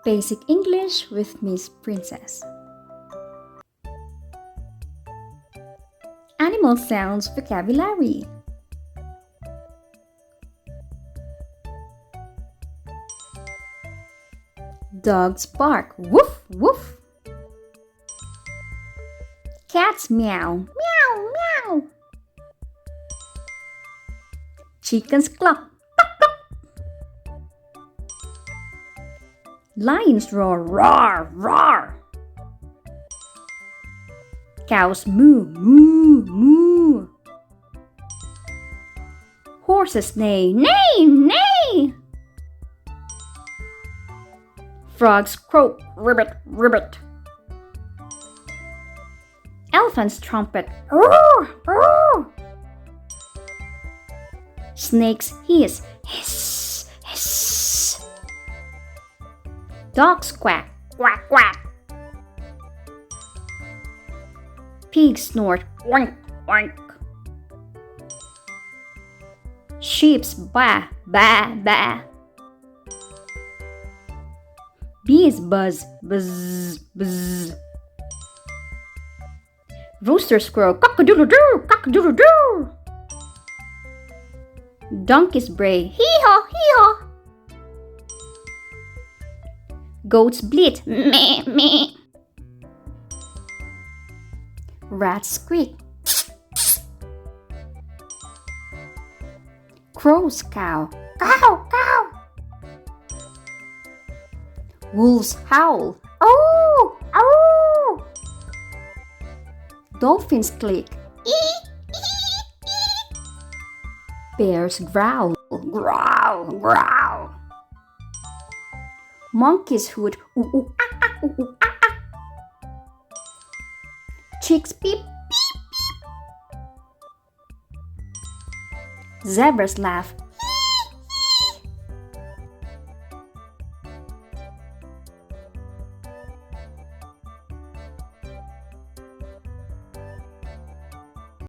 Basic English with Miss Princess. Animal sounds vocabulary. Dogs bark, woof, woof. Cats meow, meow, meow. Chickens cluck, cluck, cluck. Lions roar, roar, roar. Cows moo, moo, moo. Horses neigh, neigh, neigh. Frogs croak, ribbit, ribbit. Elephants trumpet, roar, roar. Snakes hiss, hiss, hiss. Dogs quack, quack, quack. Pigs snort, oink, oink. Sheep baa, baa, baa. Bees buzz, buzz, buzz. Roosters crow, cock-a-doodle-doo, cock-a-doodle-doo. Donkeys bray, hee-haw, hee-haw. Goats bleat, meh, meh. Rats squeak. Crows cow, cow, cow. Wolves howl, oh, oh. Dolphins click, ee, ee, ee. Bears growl, growl, growl. Monkeys hoot, ooh, ooh, ah, ah, ooh, ooh, ah, ah. Chicks peep, peep, peep. Zebras laugh,